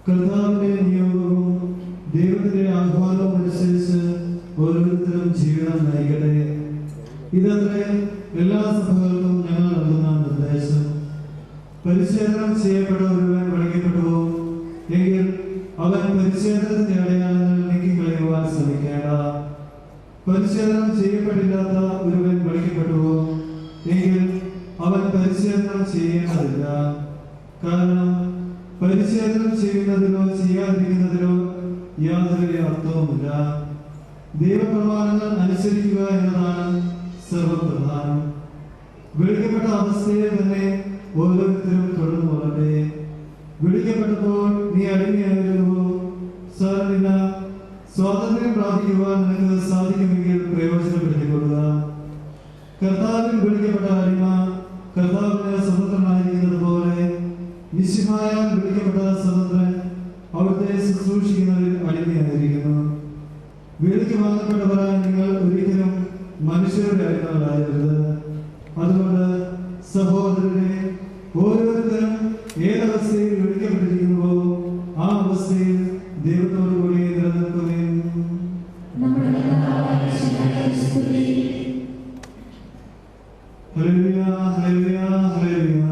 കർത്താവിന്റെ നിയോഗവും ദൈവത്തിന്റെ ആഹ്വാനവും അനുസരിച്ച് ഓരോരുത്തരും ജീവിതം നയിക്കട്ടെ. ഇതത്രേ എല്ലാ സഭകൾക്കും ഞങ്ങൾ നൽകുന്ന നിർദ്ദേശം. പരിച്ഛേദനം ചെയ്യപ്പെട്ട ഒരുവൻ വിളിക്കപ്പെട്ടുവോ എങ്കിൽ അവൻ പരിച്ഛേദനത്തിന്റെ അടയാളങ്ങൾ നീക്കിക്കളയുവാൻ ശ്രമിക്കേണ്ട. പരിച്ഛേദനം ചെയ്യപ്പെട്ടില്ലാത്ത ഒരുവൻ വിളിക്കപ്പെട്ടുവോ എങ്കിൽ അവൻ പരിച്ഛേദനം ചെയ്യേണ്ടതില്ല. കാരണം പരിച്ഛേദനം ചെയ്യുന്നതിലോ ചെയ്യാതിരിക്കുന്നതിലോ യാതൊരു അർത്ഥവുമില്ല. ദൈവപ്രമാണങ്ങൾ അനുസരിക്കുക എന്നതാണ് സർവപ്രധാനം. വിളിക്കപ്പെട്ട അവസ്ഥയെ തന്നെ ഓരോരുത്തരും തുടർന്നു കൊള്ളട്ടെ. വിളിക്കപ്പെട്ടപ്പോൾ നീ അടിമയായിരുന്നുവോ? സാരമില്ല, സ്വാതന്ത്ര്യം പ്രാപിക്കുവാൻ നിനക്ക് സാധിക്കുമെങ്കിൽ പ്രയോജനപ്പെടുത്തിക്കൊള്ളുക. കർത്താവിൽ വിളിക്കപ്പെട്ട അടിമ കർത്താവിന് സ്വതന്ത്രനായിരിക്കുന്നത് പോലെ മിശിഹായാൽ വിളിക്കപ്പെട്ട സ്വതന്ത്രൻ അവിടുത്തെ ശുശ്രൂഷിക്കുന്നതിൽ അടിമയായിരിക്കുന്നു. വിളിക്ക് വാങ്ങപ്പെട്ടവരായ നിങ്ങൾ ഒരിക്കലും മനുഷ്യരുടെ അടിമകളാകരുത്. അതുകൊണ്ട് സഹോദരരെ, ഓരോരുത്തരും ഏതവസ്ഥയിൽ വിളിക്കപ്പെട്ടിരിക്കുന്നുവോ ആ അവസ്ഥയിൽ ദൈവത്തോടുകൂടി നിലനിൽക്കുകയും. Hallelujah, hallelujah, hallelujah.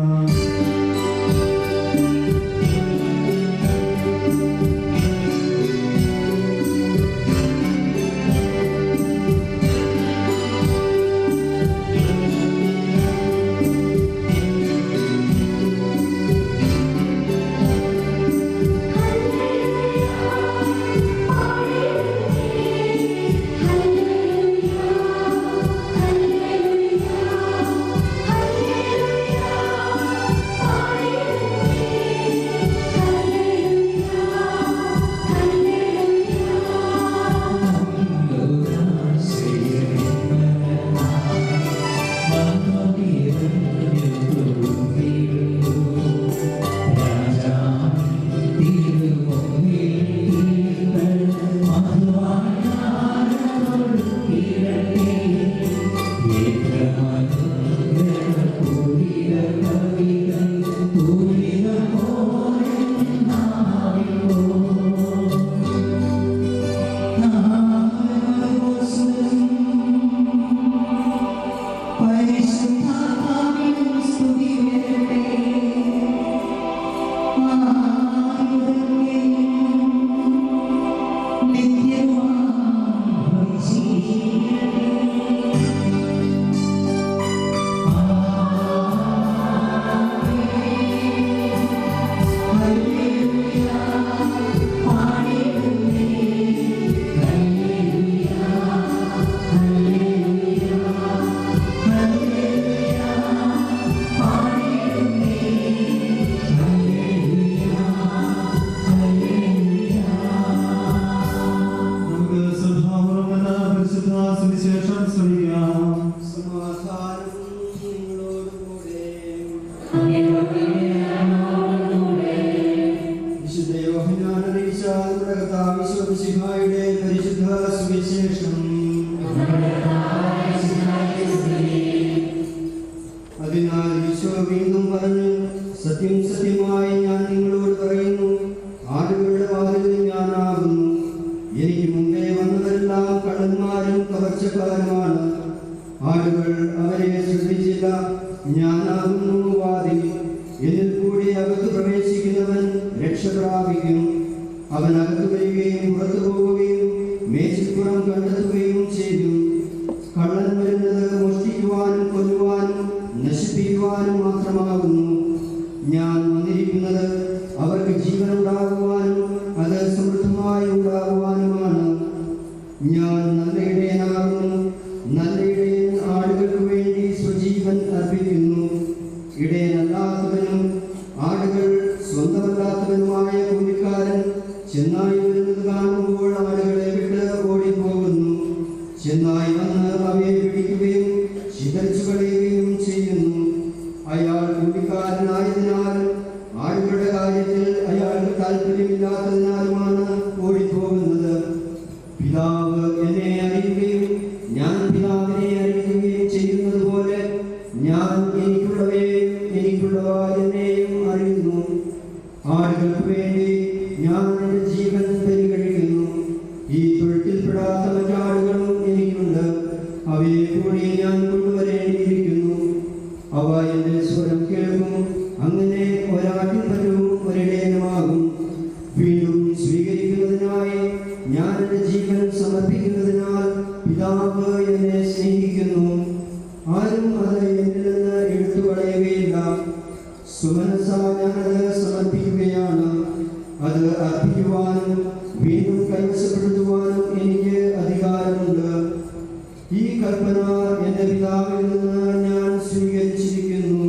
ആടുകൾക്ക് വേണ്ടി ഞാൻ ഞാൻ എൻ്റെ ജീവൻ പരിഗണിക്കുന്നു. ഈ തൊഴുത്തിൽപ്പെടാത്ത മറ്റാടുകളും എനിക്കുണ്ട്. അവയെ കൂടി ഞാൻ കൊണ്ടുവരേണ്ടിയിരിക്കുന്നു. അവ എൻ്റെ സ്വരം കേൾക്കും. അങ്ങനെ ഒരാട്ടിൻ പറ്റവും ഒരിടയനുമാകും. വീണ്ടും സ്വീകരിക്കുന്നതിനായി ഞാൻ എൻ്റെ ജീവൻ സമർപ്പിക്കുന്നതിനാൽ പിതാവ് എന്നെ സ്നേഹിക്കുന്നു. ആരും അത് എന്നിൽ നിന്ന് എടുത്തു കളയുകയില്ല. സുമനസാ ഞാനത് സമർപ്പിക്കുകയാണ്. അത് അർപ്പിക്കുവാനും വീണ്ടും കൈവശപ്പെടുത്തുവാനും എനിക്ക് അധികാരമുണ്ട്. ഈ കൽപ്പന എൻ്റെ പിതാവിൽ നിന്ന് ഞാൻ സ്വീകരിച്ചിരിക്കുന്നു.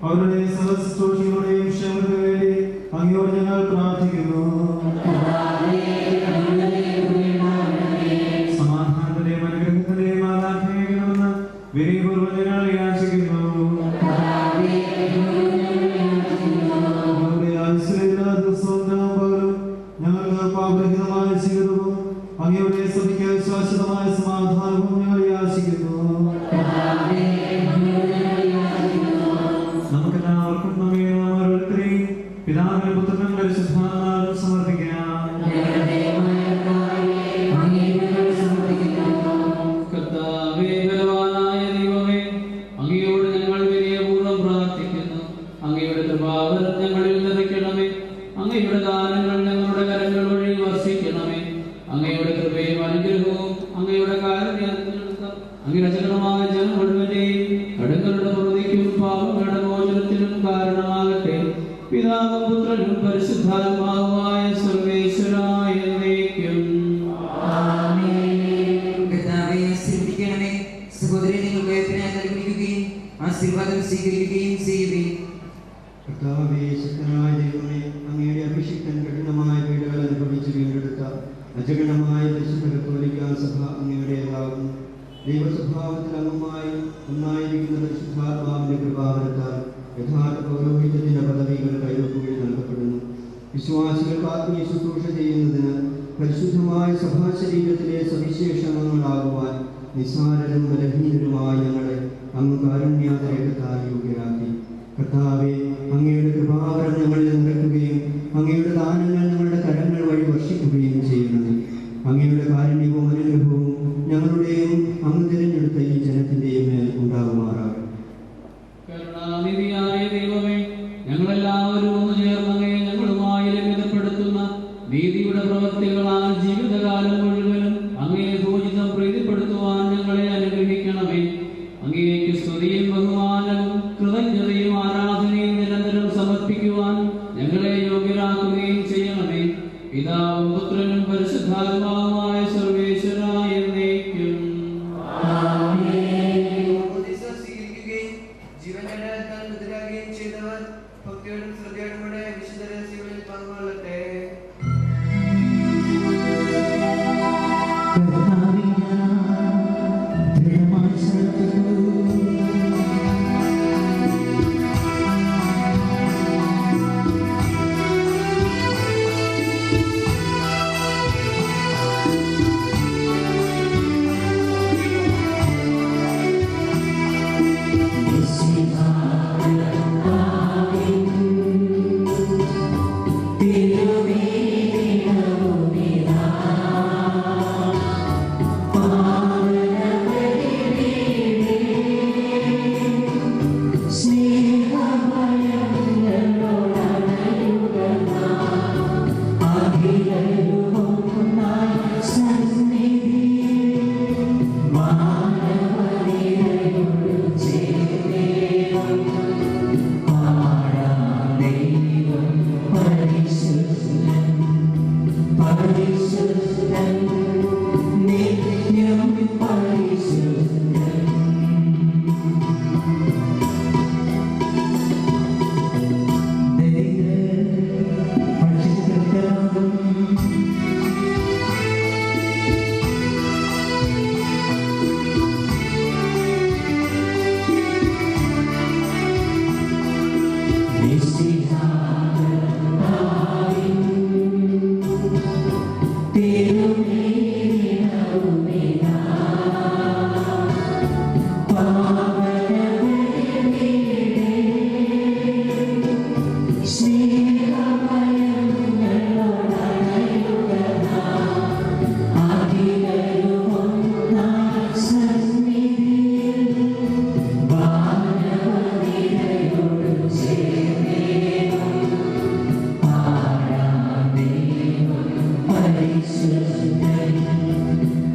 അവരുടെ സഹസ്രോഷികളുടെയും ക്ഷേമത്തിനു വേണ്ടി അങ്ങയോട് ഞങ്ങൾ പ്രാർത്ഥിക്കുന്നു. സമാധാനത്തിന്റെയും അനുഗ്രഹത്തിന്റെയും ആരാധനയെന്ന് വിനയപൂർവ്വം ഞങ്ങൾ യാചിക്കുന്നു. ഞങ്ങളുടെ ആയുസ്സിലെല്ലാ ദിവസവും പകലും ഞങ്ങൾക്ക് പാപരഹിതമായ ജീവിതവും അങ്ങയുടെ സഭയ്ക്ക് ശാശ്വതമായ സമാധാനവും ഞങ്ങൾ യാചിക്കുന്നു. നമുക്കെല്ലാവർക്കും ഓരോരുത്തരെയും പിതാവിനും പുത്രനും പരിശുദ്ധാത്മാവിനും സമർപ്പിക്കാം. കർത്താവേ, ബലവാനായ ദൈവമേ, അങ്ങയോട് ഞങ്ങൾ വിനയപൂർവ്വം പ്രാർത്ഥിക്കുന്നു. അങ്ങയുടെ കൃപാവരം ഞങ്ങളിൽ നിറയ്ക്കണമേ. അങ്ങയുടെ ദാനങ്ങൾ ഞങ്ങളുടെ കരങ്ങൾ വഴി വർഷിക്കണമേ. അങ്ങയുടെ കൃപയും അനുഗ്രഹവും അങ്ങയുടെ അങ്ങിരചകരമായ ജനം മുഴുവനെയും കടങ്ങളുടെ പ്രവൃത്തിക്കും പാപങ്ങളുടെ മോചനത്തിനും കാരണമാകട്ടെ. പിതാവും പുത്രനും പരിശുദ്ധാത്മാവുമായ സർവേശ്വരായ എന്നേക്കും. സഹോദരൻ നിങ്ങൾക്ക് നൽകുകയും ആശീർവാദം സ്വീകരിക്കുകയും ചെയ്യുകയും. കർത്താവേ, ശക്തനായ ദൈവമേ, അങ്ങയുടെ അഭിഷിക്തൻ കഠിനമായ പീഡകൾ അനുഭവിച്ച് വീണ്ടെടുത്ത അജഗണമായ പരിശുദ്ധ കത്തോലിക്കാ സഭ അങ്ങയുടേതാകുന്നു. ദൈവസ്വഭാവത്തിൽ അംഗമായി ഒന്നായിരിക്കുന്ന പരിശുദ്ധാത്മാവിന്റെ കൃപാവരത്താൽ യഥാർത്ഥ പൗരോഹിത്യത്തിന്റെ പദവികൾ കൈവക്കുകയും നൽകപ്പെടുന്നു. വിശ്വാസികൾക്ക് ആത്മീയ ശുശ്രൂഷ ചെയ്യുന്നതിന് പരിശുദ്ധമായ സഭാശരീരത്തിലെ സവിശേഷങ്ങളാകുവാൻ നിസ്സാരരും ബലഹീനരുമായ ഞങ്ങളെ അങ്ങ് കാരുണ്യാതിരേഖത്താൽ യോഗ്യരാക്കി. കർത്താവെ, അങ്ങയുടെ കൃപാവരം ഞങ്ങളിൽ നിറയ്ക്കുകയും അങ്ങയുടെ ദാനങ്ങൾ ഞങ്ങളുടെ കരങ്ങൾ വഴി വർഷിക്കുകയും ചെയ്യണമേ. അങ്ങയുടെ കാരുണ്യവും അനുഗ്രഹവും ഞങ്ങളുടെയും അങ്ങ് തിരഞ്ഞെടുത്ത ഈ ജനത്തിന്റെയും മേൽ ഉണ്ടാകുമാറാകട്ടെ. കരുണാനിധിയായ ദൈവമേ, ഞങ്ങളെല്ലാവരും ഒന്ന് ചേർന്നങ്ങേ ഞങ്ങളുമായി രമ്യതപ്പെടുത്തുന്ന നീതിയുടെ പ്രവർത്തികളാൽ ജീവിതകാലം മുഴുവനും അങ്ങയെ പൂജിതം പ്രീതിപ്പെടുത്തുവാൻ ഞങ്ങളെ അനുഗ്രഹിക്കണമേ. അങ്ങേക്ക് സ്തുതിയും ബഹുമാനവും കൃതജ്ഞതയും ആരാധനയും നിരന്തരം സമർപ്പിക്കുവാൻ ഞങ്ങളെ യോഗ്യരാക്കുകയും ചെയ്യണമേ. പിതാവും പുത്രനും പരിശുദ്ധാത്മാവുമായ സർവേശ്വരായ എന്നേക്കും. ജീവൻ ചെയ്തവർ ഭക്തിയോടും ശ്രദ്ധയോടും കൂടെ വിശുദ്ധ രഹസ്യങ്ങളിൽ പങ്കുകൊള്ളട്ടെ.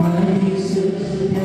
പരിശുദ്ധ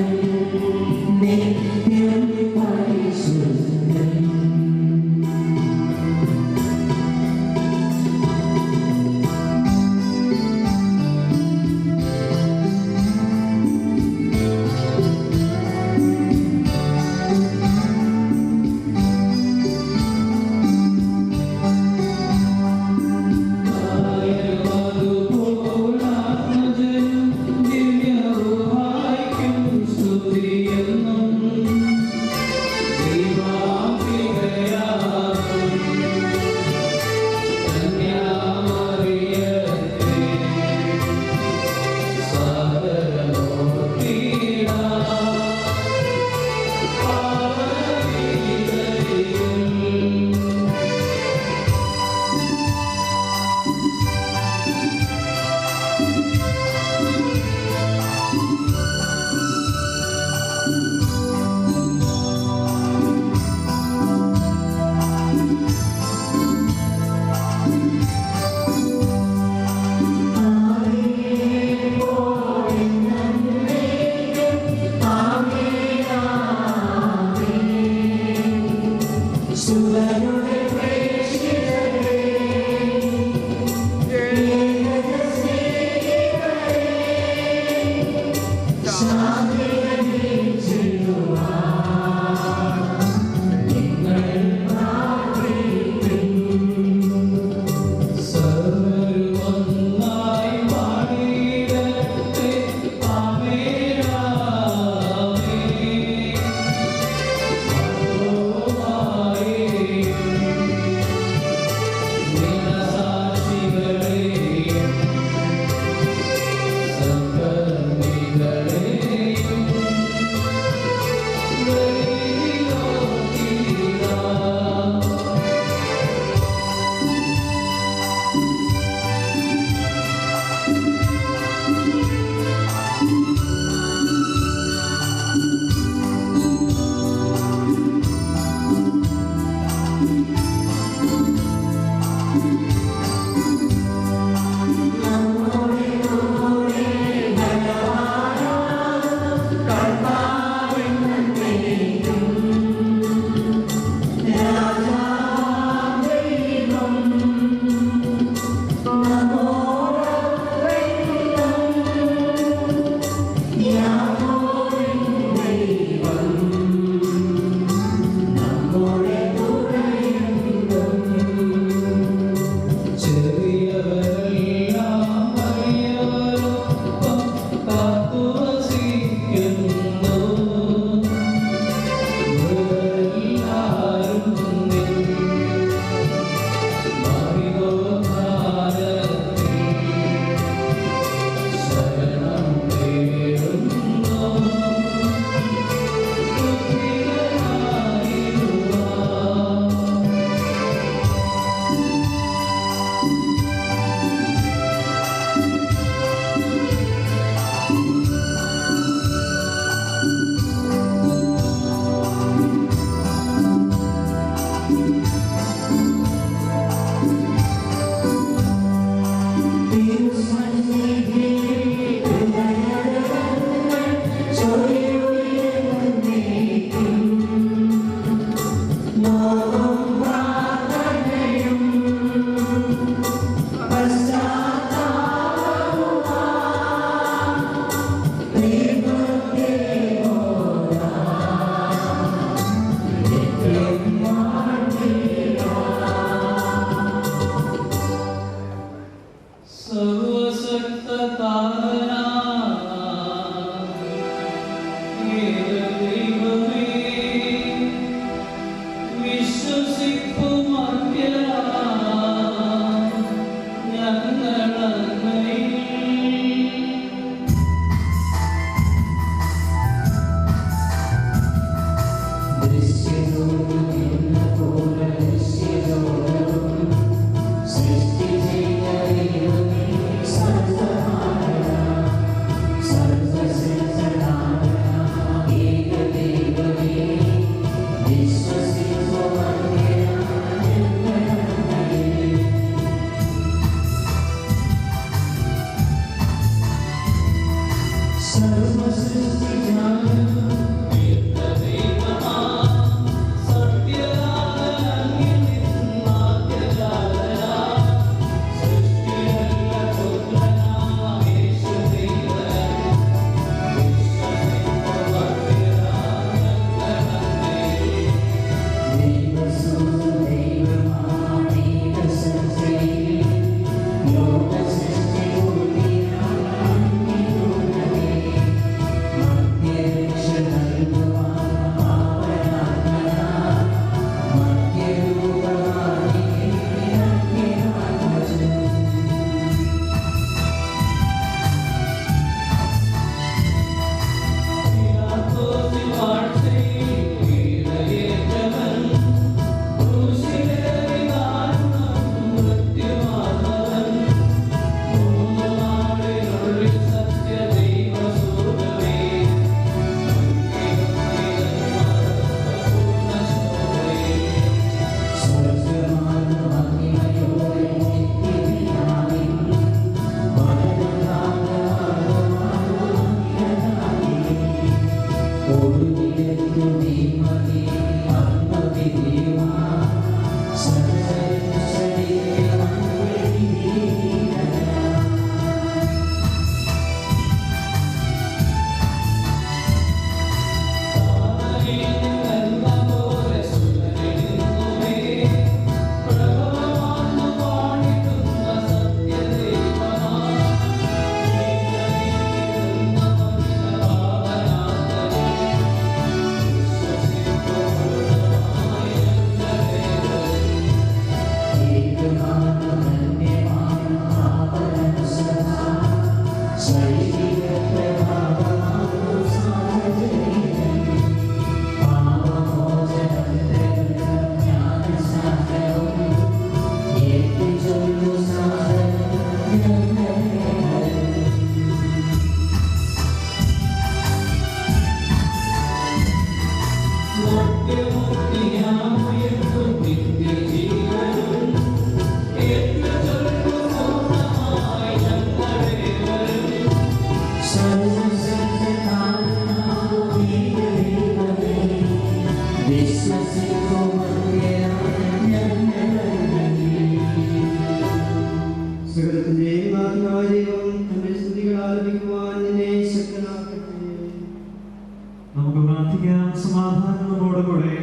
നമുക്ക് പ്രാർത്ഥിക്കാം. സമാധാനം നമ്മോട് കൂടെ.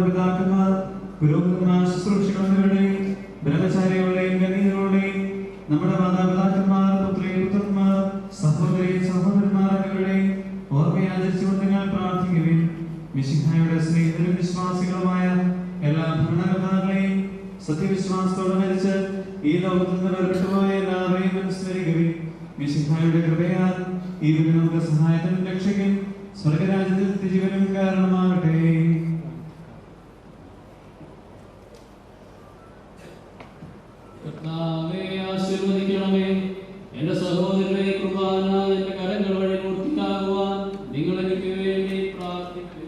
പിതാക്കന്മാർ, പുരോഹിതന്മാർ, ശുശ്രൂഷകളുടെയും ബ്രഹ്മചാരികളുടെയും കന്യകകളുടെയും നമ്മുടെ മാതാപിതാക്കന്മാർ, പുത്രന്മാർ, സഹോദരി സഹോദരന്മാർ എന്നിവരുടെയും ഓർമ്മയാചരിച്ചുകൊണ്ട് ഞങ്ങൾ പ്രാർത്ഥിക്കുകയും മിശിഹായുടെ സ്നേഹിതരും വിശ്വാസികളുമായ എല്ലാ ഭരണകർത്താക്കളെയും സത്യവിശ്വാസത്തോടെ മരിച്ച് ഈ ലോകത്തിൽ നിന്ന് വേർപെട്ടുപോയ എല്ലാവരെയും അനുസ്മരിക്കുകയും മിശിഹായുടെ കൃപയാൽ ഈ നമുക്ക് സഹായത്തിനും രക്ഷയ്ക്കും സ്വർഗരാജ്യത്തിൽ ജീവനും കാരണമാകട്ടെ. കർത്താവേ, ആശീർവദിക്കണമേ. എന്റെ സഹോദരരെ, കുർബാന എന്റെ കരങ്ങൾ വഴി പൂർത്തിയാകുവാൻ നിങ്ങൾ എനിക്ക് വേണ്ടി പ്രാർത്ഥിക്കുകയും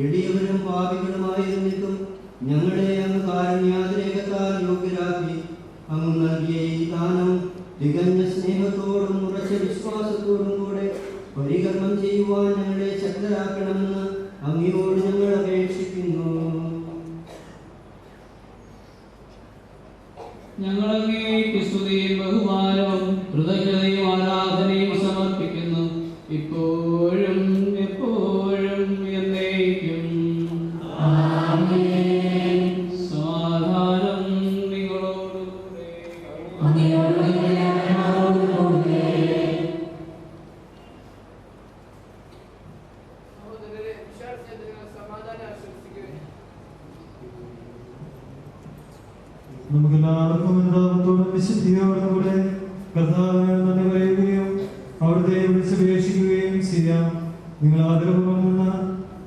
എളിയവരും പാപികളുമായിരുന്നിട്ടും ഞങ്ങളെ അങ്ങ് കാരുണ്യാതിരേകത്താൽ യോഗ്യരാക്കി. അങ്ങ് നൽകിയ ഈ ദാനം തികഞ്ഞ സ്നേഹത്തോടും ഉറച്ച വിശ്വാസത്തോടും കൂടെ പരികർമ്മം ചെയ്യുവാൻ ഞങ്ങളെ ശക്തരാക്കണമെന്ന് അങ്ങയോട് ഞങ്ങൾ അപേക്ഷിക്കുന്നു. ഞങ്ങൾ അങ്ങേക്ക് സ്തുതിയും ബഹുമാനവും കൃതജ്ഞതയും ആരാധനയും സമർപ്പിക്കുന്നു, ഇപ്പോഴും എപ്പോഴും എന്നേക്കും. സമാധാനം നിങ്ങളോടുകൂടെ. നമുക്കെല്ലാവർക്കും എന്താത്തോടും വിശുദ്ധിയോടുകൂടെ കർത്താവിന് നന്ദി പറയുകയും അവിടുത്തെ വിളിച്ചപേക്ഷിക്കുകയും ചെയ്യാം. നിങ്ങൾ ആദരപൂർവ്വം നിന്ന്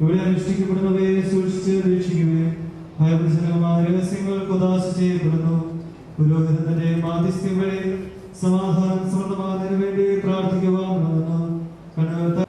ഇവിടെ അനുഷ്ഠിക്കപ്പെടുന്നവയെ സൂക്ഷിച്ച് രക്ഷിക്കുകയും ഭയപ്രചനമായ രഹസ്യങ്ങൾ കൊതാശ ചെയ്യപ്പെടുന്നു. പുരോഹിതന്റെ മാധ്യസ്ഥ്യം വഴി സമാധാനം സമൃദ്ധമാകുന്നതിന് വേണ്ടി പ്രാർത്ഥിക്കുവാമെന്ന് കണ്ണുകൾ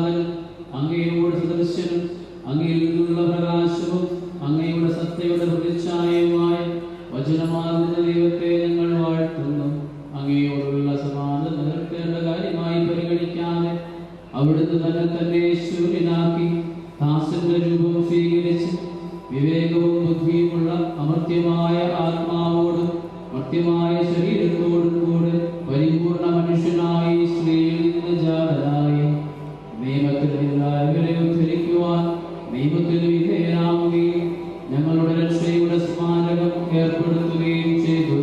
ഏകജാതനും അങ്ങയോട് സദൃശ്യനും അങ്ങയിൽ നിന്നുള്ള പ്രകാശവും അങ്ങയുടെ സത്യയുടെ പ്രതിച്ഛായയുമായ വചനമാകുന്ന ദൈവത്തെ ഞങ്ങൾ വാഴ്ത്തുന്നു. അങ്ങയോടുള്ള സമാധാനം നിലനിർത്തേണ്ട കാര്യമായി പരിഗണിക്കാതെ അവിടുന്ന് തന്നെ ശൂന്യനാക്കി ദാസന്റെ രൂപം സ്വീകരിച്ച് വിവേകവും ബുദ്ധിയുമുള്ള അമർത്യമായ ആത്മാവോടും മർത്യമായ ശരീരത്തോടും കൂടെ പരിപൂർണ മനുഷ്യനായി സ്ത്രീയിൽ നിന്ന് ജാതനായി നിയമത്തിൽ നിന്നായവരെ ഉദ്ധരിക്കുവാൻ നിയമത്തിന് വിധേയനാവുകയും ഞങ്ങളുടെ രക്ഷയുടെ സ്മാരകം ഏർപ്പെടുത്തുകയും ചെയ്തു.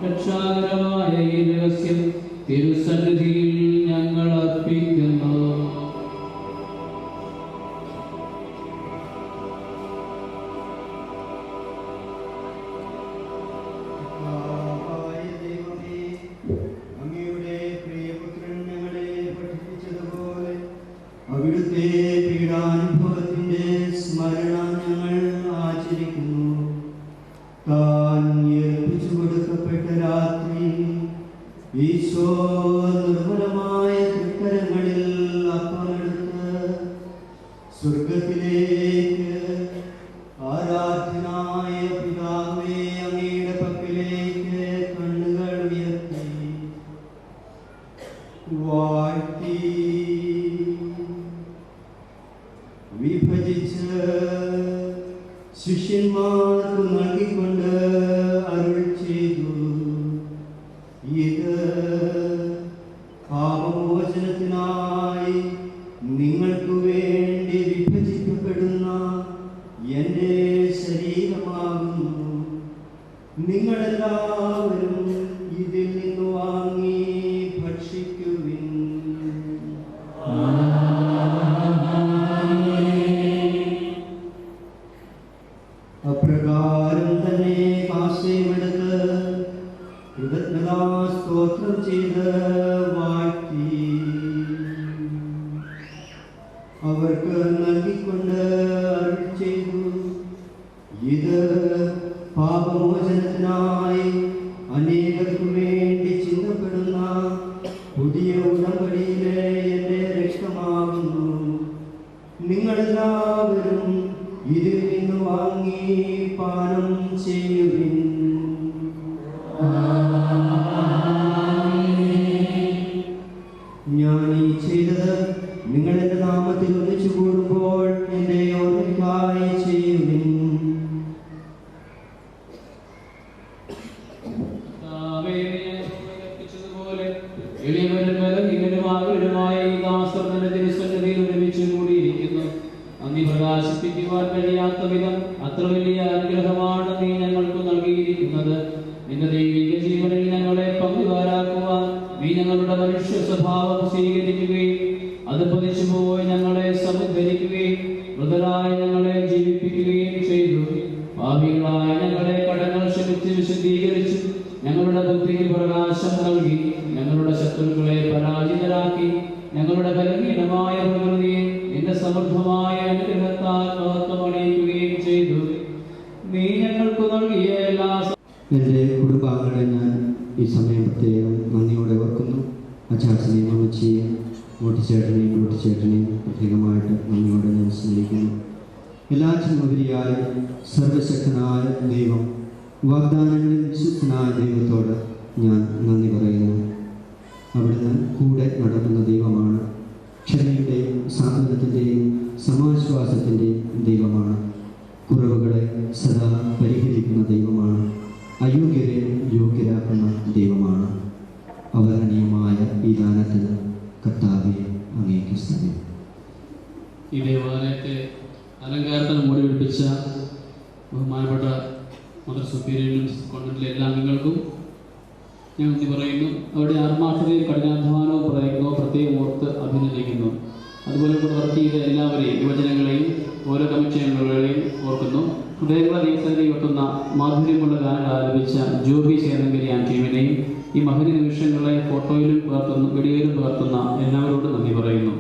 രക്ഷാകരമായ ഈ രഹസ്യം തിരുസന്നിധിയിൽ ഞങ്ങൾ അർപ്പിക്കുന്നു. അവിടുത്തെ പീഡാനുഭവത്തിന്റെ സ്മരണ ഞങ്ങൾ ആചരിക്കുന്നു. താൻ ഏൽപ്പിച്ചു കൊടുക്കപ്പെട്ട രാത്രി ഈശോ നിർമ്മലമായ തൃക്കരങ്ങളിൽ അപ്പമെടുത്ത് സ്വർഗത്തിലേക്ക് ആരാധ്യനായ പിതാവേ അങ്ങയുടെ പക്കലേക്ക് കണ്ണുകൾ ഉയർത്തി വാഴ്ത്തി വിഭജിച്ച് ശിഷ്യന്മാർക്ക് നൽകിക്കൊണ്ട് അരുൾ ചെയ്തു, ഇത് പാപമോചനത്തിനായി നിങ്ങൾക്ക് വേണ്ടി വിഭജിക്കപ്പെടുന്ന എൻ്റെ ശരീരമാകുന്നു. നിങ്ങളെല്ലാവരും ഇതിൽ നിന്ന് വാങ്ങി ഭക്ഷിക്കുവിൻ. അപ്രകാരം തന്നെ കാസയുമെടുത്ത് കൃതജ്ഞതാ സ്തോത്രം ചെയ്ത് വാഴ്ത്തി അവർക്ക് നൽകിക്കൊണ്ട് അരുൾ ചെയ്തു, ഇത് പാപമോചനത്തിനായി അനേകർക്കു വേണ്ടി ചിന്തപ്പെടുന്ന പുതിയ ഉടമ്പടിയിലെ എൻ്റെ രക്തമാകുന്നു. നിങ്ങളെല്ലാവരും ഇതിൽ നിന്ന് വാങ്ങി പാനം ചെയ്യുവിൻ. ഞാൻ ഈ ചെയ്തത് നിങ്ങൾ എൻ്റെ നാമത്തിൽ ഒന്നിച്ചു കൂടുമ്പോൾ എൻ്റെ ഓർമ്മയ്ക്കായി ചെയ്യുവിൻ. എളിയവരും ബലഹീനരുമായ ഈ ദാസർ തന്റെ തിരുസന്നിധിയിൽ ഒരുമിച്ച് കൂടിയിരിക്കുന്നു. അങ്ങ് പ്രകാശിപ്പിക്കുവാൻ കഴിയാത്ത വിധം അത്ര വലിയ അനുഗ്രഹമാണ് നീ ഞങ്ങൾക്ക് നൽകിയിരിക്കുന്നത്. നിന്റെ ദൈവിക ജീവനിൽ ഞങ്ങളെ പങ്കുകാരാക്കുവാൻ നീ ഞങ്ങളുടെ മനുഷ്യ സ്വഭാവം സ്വീകരിക്കുകയും അത് പതിച്ചുപോയി ഞങ്ങളെ സമുദ്ധരിക്കുകയും മൃതരായ ഞങ്ങളെ ജീവിപ്പിക്കുകയും ചെയ്തു. പാപികളായ ഞങ്ങളെ കടങ്ങൾ ക്ഷമിച്ച് വിശദീകരിച്ചു ഞങ്ങളുടെ ബുദ്ധിയിൽ പ്രകാശം നൽകി ഞങ്ങളുടെ ശത്രുക്കളെ പരാജിതരാക്കി ഞങ്ങളുടെ ബലഹീനമായ പ്രകൃതിയെ നിന്റെ സമൃദ്ധമായ അനുഗ്രഹത്താൽ മഹത്വമണിയിക്കുകയും ചെയ്തു. നീ ഞങ്ങൾക്ക് നൽകിയ എല്ലാ എൻ്റെ കുടുംബാംഗങ്ങളെ ഞാൻ ഈ സമയം പ്രത്യേകം നന്ദിയോടെ ഓർക്കുന്നു. അച്ചാച്ചനെയും അമ്മച്ചിയെയും കൂട്ടിച്ചേട്ടനെയും പ്രത്യേകമായിട്ട് നന്ദിയോടെ ഞാൻ സ്നേഹിക്കുന്നു. എല്ലാറ്റിനും ഉപരിയായി സർവശക്തനായ ദൈവം, വാഗ്ദാനങ്ങളിൽ വിശ്വസ്തനായ ദൈവത്തോട് ഞാൻ നന്ദി പറയുന്നു. അവിടുന്ന് കൂടെ നടക്കുന്ന ദൈവമാണ്. ക്ഷമയുടെയും സാന്ത്വനത്തിൻ്റെയും സമാശ്വാസത്തിൻ്റെയും ദൈവമാണ്. കുറവുകളെ സദാ പരിഹരിക്കുന്ന ദൈവമാണ്. അയോഗ്യരെ യോഗ്യരാക്കുന്ന ദൈവമാണ്. അവർണനീയമായ ഈ ദാനത്തിന് കർത്താവെ അങ്ങേക്ക് സ്തുതി. ഈ ദേവാലയത്തെ അലങ്കാരത്തിന് മൂടി പിടിപ്പിച്ച ബഹുമാനപ്പെട്ട മദർ സുപ്പീരിയറിനും കോൺവെന്റിലെ എല്ലാ അംഗങ്ങൾക്കും ഞാൻ നന്ദി പറയുന്നു. അവരുടെ ആത്മാർത്ഥതയും കഠിനാധ്വാനവും പ്രയത്നവും പ്രത്യേകം ഓർത്ത് അഭിനന്ദിക്കുന്നു. അതുപോലെ ഇവിടെ വർക്ക് ചെയ്ത എല്ലാവരെയും, യുവജനങ്ങളെയും ഓരോ കമ്മിറ്റി അംഗങ്ങളെയും ഓർക്കുന്നു. ഹൃദയങ്ങളെ ദൈവസന്നിധി വെക്കുന്ന മാധുര്യമുള്ള ഗാനങ്ങൾ ആലപിച്ച ജോബി ചേതങ്കരി ടീമിനെയും ഈ മഹതി നിമിഷങ്ങളെ ഫോട്ടോയിലും പകർത്തുന്നു, വീഡിയോയിലും പകർത്തുന്ന എല്ലാവരോടും നന്ദി പറയുന്നു.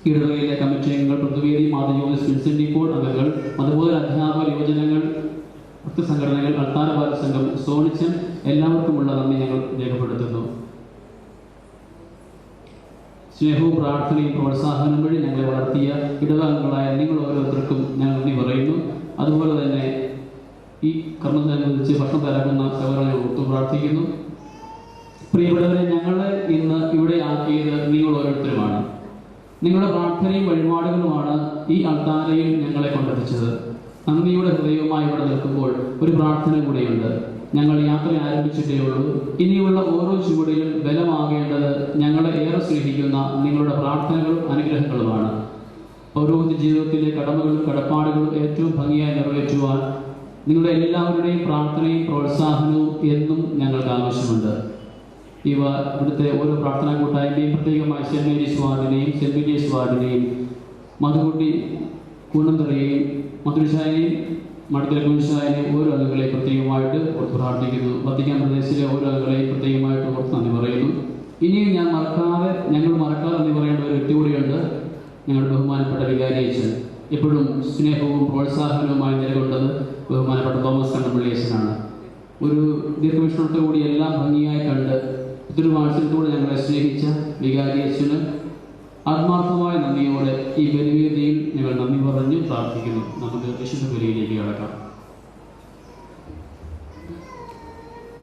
ഇടവകയിലെ കമ്മിറ്റി അംഗങ്ങൾ, പ്രതിവേദി, മാതൃജോതി വിൻസെന്റ് ഇപ്പോൾ അംഗങ്ങൾ, അതുപോലെ അധ്യാപകർ, യുവജനങ്ങൾ, ഭക്തസംഘടനകൾ, അൾത്താരപാല സംഘം, സോണിച്ചൻ, എല്ലാവർക്കുമുള്ള നന്ദി ഞങ്ങൾ രേഖപ്പെടുത്തുന്നു. സ്നേഹവും പ്രാർത്ഥനയും പ്രോത്സാഹനം വഴി ഞങ്ങളെ വളർത്തിയ ഇടവകങ്ങളായ നിങ്ങൾ ഓരോരുത്തർക്കും ഞാൻ നന്ദി പറയുന്നു. അതുപോലെ തന്നെ ഈ കർമ്മത്തിനനുസരിച്ച് ഭക്ഷണം തരാക്കുന്ന സഹോദരനെ ഓർത്തു പ്രാർത്ഥിക്കുന്നു. പ്രിയപ്പെട്ടവരെ, ഞങ്ങളെ ഇന്ന് ഇവിടെ ആക്കിയത് നിങ്ങൾ ഓരോരുത്തരുമാണ്. നിങ്ങളുടെ പ്രാർത്ഥനയും വഴിപാടുകളുമാണ് ഈ അൾത്താരയിൽ ഞങ്ങളെ കൊണ്ടെത്തിച്ചത്. നന്ദിയുടെ ഹൃദയവുമായി ഇവിടെ നിൽക്കുമ്പോൾ ഒരു പ്രാർത്ഥന കൂടെയുണ്ട്. ഞങ്ങൾ യാത്ര ആരംഭിച്ചിട്ടേ ഉള്ളൂ. ഇനിയുള്ള ഓരോ ചുവടിലും ബലമാകേണ്ടത് ഞങ്ങളെ ഏറെ സ്നേഹിക്കുന്ന നിങ്ങളുടെ പ്രാർത്ഥനകളും അനുഗ്രഹങ്ങളുമാണ്. പൗരോഹിത്യ ജീവിതത്തിലെ കടമകളും കടപ്പാടുകളും ഏറ്റവും ഭംഗിയായി നിറവേറ്റുവാൻ നിങ്ങളുടെ എല്ലാവരുടെയും പ്രാർത്ഥനയും പ്രോത്സാഹനവും എന്നും ഞങ്ങൾക്ക് ആവശ്യമുണ്ട്. ഇവിടുത്തെ ഓരോ പ്രാർത്ഥനാ കൂട്ടായ്മയും പ്രത്യേകമായി സെന്റ് മേരീസ് വാർഡിനെയും സെന്റ് പീറ്റേഴ്സ് വാർഡിനെയും മധുകുട്ടി കൂണന്തറയെയും മധുരശാലയും മഠത്തിലെ കുഞ്ഞുശാലയും ഓരോ അംഗങ്ങളെ പ്രത്യേകമായിട്ട് ഓർത്ത് പ്രാർത്ഥിക്കുന്നു. വത്തിക്കാൻ പ്രദേശത്തിലെ ഓരോ അംഗങ്ങളെയും പ്രത്യേകമായിട്ട് ഓർത്ത് നന്ദി പറയുന്നു. ഇനിയും ഞങ്ങൾ മറക്കാതെ നന്ദി പറയേണ്ട ഒരു വ്യക്തി കൂടിയുണ്ട്. ഞങ്ങളുടെ ബഹുമാനപ്പെട്ട വികാരി അച്ഛൻ. എപ്പോഴും സ്നേഹവും പ്രോത്സാഹനവുമായി നിലകൊണ്ടത് ബഹുമാനപ്പെട്ട തോമസ് കണ്ണമ്പള്ളി അച്ഛനാണ്. ഒരു ദീർഘവീക്ഷണത്തോടുകൂടി എല്ലാം ഭംഗിയായി കണ്ട് ഒത്തിരി വാത്സല്യത്തോടെ ഞങ്ങളെ സ്നേഹിച്ച വികാരി അച്ഛന് ആത്മാർത്ഥമായ നന്ദിയോടെ ഈ ബലിവേദിയിൽ ഞങ്ങൾ നന്ദി പറഞ്ഞ് പ്രാർത്ഥിക്കുന്നു. നമുക്ക് വിശുദ്ധ ബലിയിലേക്ക് കടക്കാം.